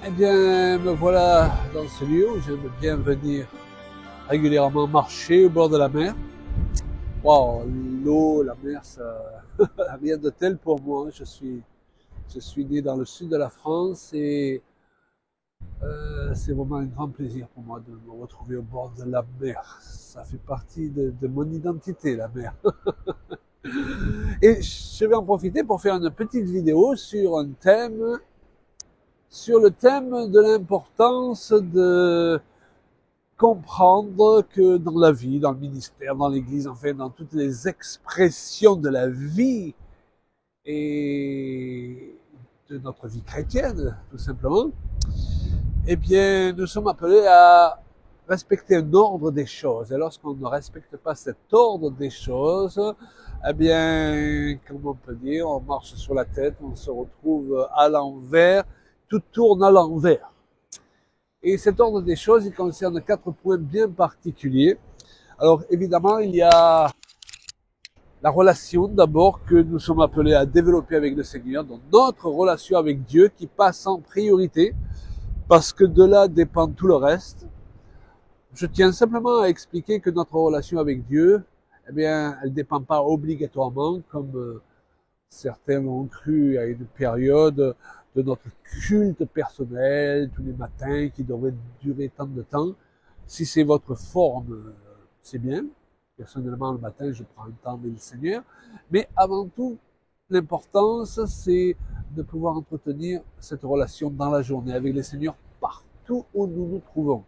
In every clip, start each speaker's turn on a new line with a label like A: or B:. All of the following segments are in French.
A: Eh bien, me voilà dans ce lieu où j'aime bien venir régulièrement marcher au bord de la mer. Wow, l'eau, la mer, ça rien de tel pour moi. Je suis né dans le sud de la France et c'est vraiment un grand plaisir pour moi de me retrouver au bord de la mer. Ça fait partie de mon identité, la mer. Et je vais en profiter pour faire une petite vidéo sur un thème, sur le thème de l'importance de comprendre que dans la vie, dans le ministère, dans l'église, enfin dans toutes les expressions de la vie et de notre vie chrétienne, tout simplement, eh bien, nous sommes appelés à respecter un ordre des choses. Et lorsqu'on ne respecte pas cet ordre des choses, eh bien, comme on peut dire, on marche sur la tête, on se retrouve à l'envers, tout tourne à l'envers. Et cet ordre des choses, il concerne 4 points bien particuliers. Alors, évidemment, il y a la relation d'abord que nous sommes appelés à développer avec le Seigneur, donc notre relation avec Dieu qui passe en priorité, parce que de là dépend tout le reste. Je tiens simplement à expliquer que notre relation avec Dieu, eh bien, elle ne dépend pas obligatoirement, comme certains l'ont cru à une période, de notre culte personnel tous les matins qui devrait durer tant de temps. Si c'est votre forme, c'est bien. Personnellement, le matin, je prends le temps avec le Seigneur. Mais avant tout, l'importance, c'est de pouvoir entretenir cette relation dans la journée avec le Seigneur partout où nous nous trouvons.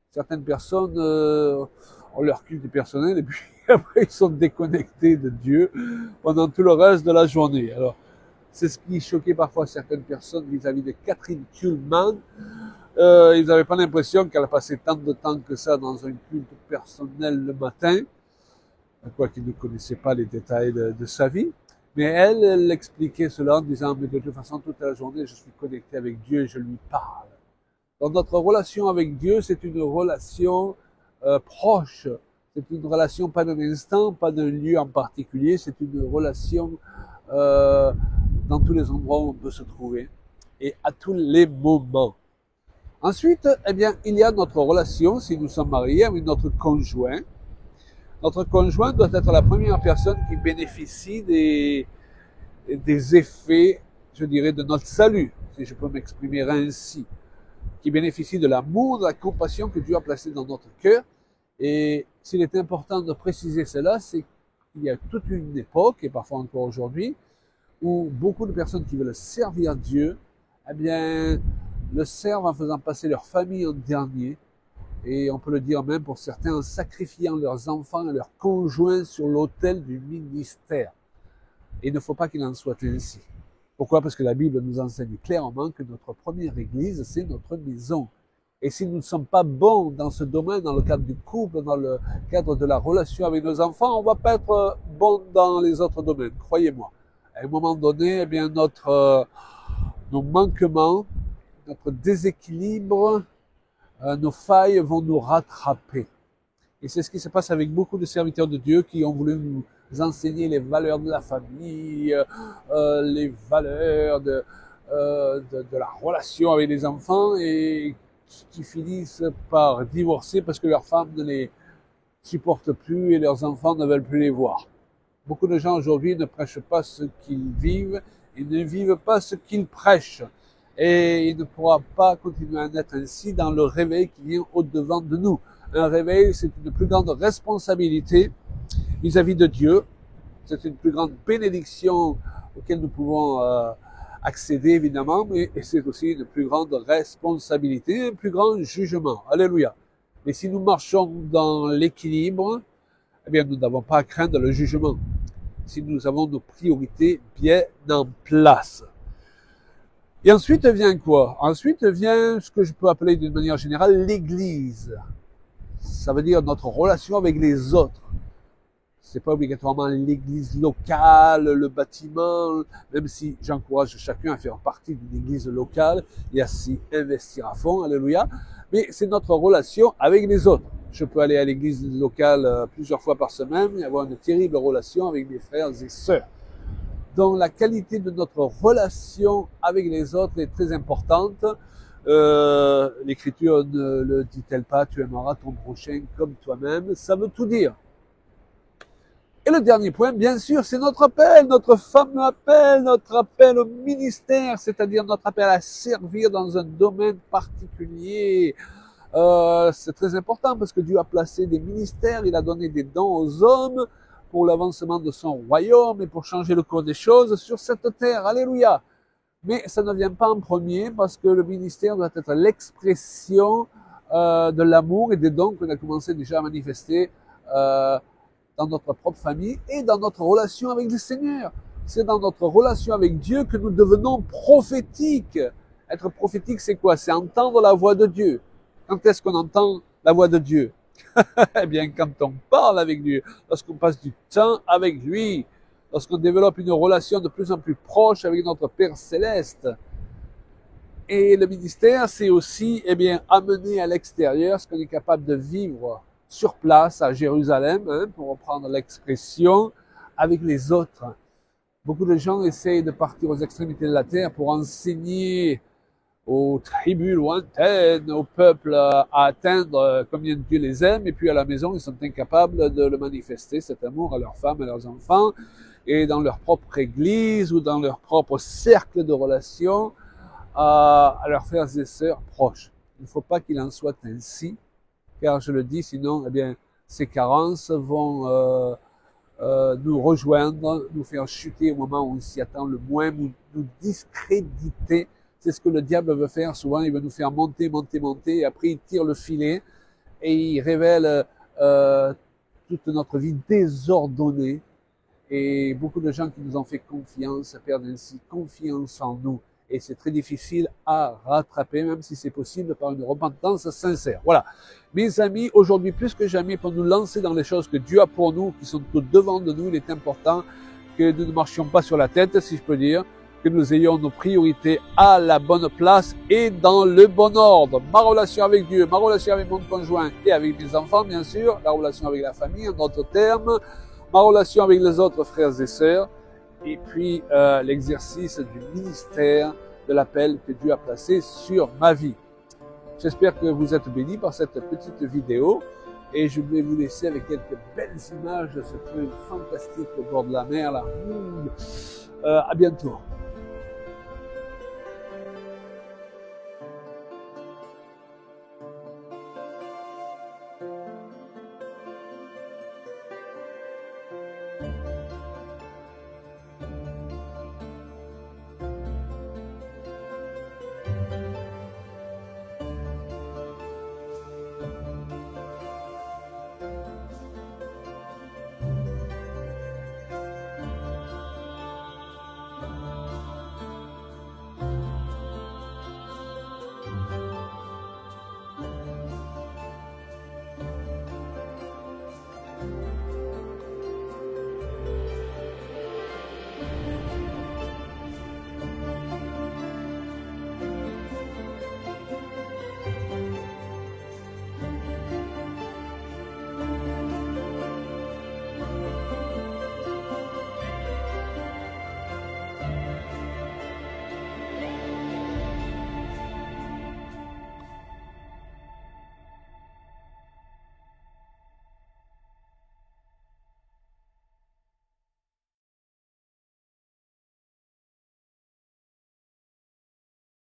A: Certaines personnes ont leur culte personnel et puis après ils sont déconnectés de Dieu pendant tout le reste de la journée. Alors, c'est ce qui choquait parfois certaines personnes vis-à-vis de Catherine Kuhlman. Ils n'avaient pas l'impression qu'elle passait tant de temps que ça dans un culte personnel le matin, quoiqu'ils ne connaissaient pas les détails de sa vie. Mais elle expliquait cela en disant, mais de toute façon, toute la journée, je suis connecté avec Dieu et je lui parle. Donc notre relation avec Dieu, c'est une relation proche. C'est une relation pas d'un instant, pas d'un lieu en particulier. C'est une relation dans tous les endroits où on peut se trouver et à tous les moments. Ensuite, eh bien, il y a notre relation, si nous sommes mariés, avec notre conjoint. Notre conjoint doit être la première personne qui bénéficie des effets, je dirais, de notre salut, si je peux m'exprimer ainsi, qui bénéficie de l'amour, de la compassion que Dieu a placé dans notre cœur. Et s'il est important de préciser cela, c'est qu'il y a toute une époque, et parfois encore aujourd'hui, où beaucoup de personnes qui veulent servir Dieu, eh bien, le servent en faisant passer leur famille en dernier, et on peut le dire même pour certains, en sacrifiant leurs enfants et leurs conjoints sur l'autel du ministère. Et il ne faut pas qu'il en soit ainsi. Pourquoi? Parce que la Bible nous enseigne clairement que notre première église, c'est notre maison. Et si nous ne sommes pas bons dans ce domaine, dans le cadre du couple, dans le cadre de la relation avec nos enfants, on ne va pas être bons dans les autres domaines, croyez-moi. À un moment donné, eh bien, nos manquements, notre déséquilibre, nos failles vont nous rattraper. Et c'est ce qui se passe avec beaucoup de serviteurs de Dieu qui ont voulu nous enseigner les valeurs de la famille, les valeurs de la relation avec les enfants et qui finissent par divorcer parce que leurs femmes ne les supportent plus et leurs enfants ne veulent plus les voir. Beaucoup de gens aujourd'hui ne prêchent pas ce qu'ils vivent et ne vivent pas ce qu'ils prêchent. Et il ne pourra pas continuer à être ainsi dans le réveil qui vient au-devant de nous. Un réveil, c'est une plus grande responsabilité vis-à-vis de Dieu. C'est une plus grande bénédiction auquel nous pouvons accéder, évidemment, mais c'est aussi une plus grande responsabilité, un plus grand jugement. Alléluia. Mais si nous marchons dans l'équilibre, eh bien, nous n'avons pas à craindre le jugement. Si nous avons nos priorités bien en place. Et ensuite vient quoi? Ensuite vient ce que je peux appeler d'une manière générale l'Église. Ça veut dire notre relation avec les autres. C'est pas obligatoirement l'église locale, le bâtiment, même si j'encourage chacun à faire partie d'une église locale et à s'y investir à fond, alléluia. Mais c'est notre relation avec les autres. Je peux aller à l'église locale plusieurs fois par semaine et avoir une terrible relation avec mes frères et sœurs. Donc la qualité de notre relation avec les autres est très importante. L'Écriture ne le dit-elle pas, tu aimeras ton prochain comme toi-même, ça veut tout dire. Et le dernier point, bien sûr, c'est notre appel, notre fameux appel, notre appel au ministère, c'est-à-dire notre appel à servir dans un domaine particulier. C'est très important parce que Dieu a placé des ministères, il a donné des dons aux hommes pour l'avancement de son royaume et pour changer le cours des choses sur cette terre. Alléluia! Mais ça ne vient pas en premier parce que le ministère doit être l'expression de l'amour et des dons qu'on a commencé déjà à manifester dans notre propre famille et dans notre relation avec le Seigneur. C'est dans notre relation avec Dieu que nous devenons prophétiques. Être prophétique, c'est quoi? C'est entendre la voix de Dieu. Quand est-ce qu'on entend la voix de Dieu? Eh bien, quand on parle avec Dieu, lorsqu'on passe du temps avec lui, lorsqu'on développe une relation de plus en plus proche avec notre Père Céleste. Et le ministère, c'est aussi, eh bien, amener à l'extérieur ce qu'on est capable de vivre sur place à Jérusalem, hein, pour reprendre l'expression, avec les autres. Beaucoup de gens essayent de partir aux extrémités de la terre pour enseigner aux tribus lointaines, au peuple à atteindre combien Dieu les aime, et puis à la maison, ils sont incapables de le manifester, cet amour, à leurs femmes, à leurs enfants, et dans leur propre église ou dans leur propre cercle de relations, à leurs frères et sœurs proches. Il ne faut pas qu'il en soit ainsi, car je le dis, sinon, eh bien, ces carences vont nous rejoindre, nous faire chuter au moment où on s'y attend le moins, nous discréditer. C'est ce que le diable veut faire souvent, il veut nous faire monter, et après il tire le filet et il révèle toute notre vie désordonnée. Et beaucoup de gens qui nous ont fait confiance perdent ainsi confiance en nous. Et c'est très difficile à rattraper, même si c'est possible par une repentance sincère. Voilà. Mes amis, aujourd'hui plus que jamais, pour nous lancer dans les choses que Dieu a pour nous, qui sont tout devant de nous, il est important que nous ne marchions pas sur la tête, si je peux dire, que nous ayons nos priorités à la bonne place et dans le bon ordre. Ma relation avec Dieu, ma relation avec mon conjoint et avec mes enfants, bien sûr, la relation avec la famille, en d'autres termes, ma relation avec les autres frères et sœurs, et puis l'exercice du ministère, de l'appel que Dieu a placé sur ma vie. J'espère que vous êtes bénis par cette petite vidéo et je vais vous laisser avec quelques belles images de ce truc fantastique au bord de la mer là. À bientôt.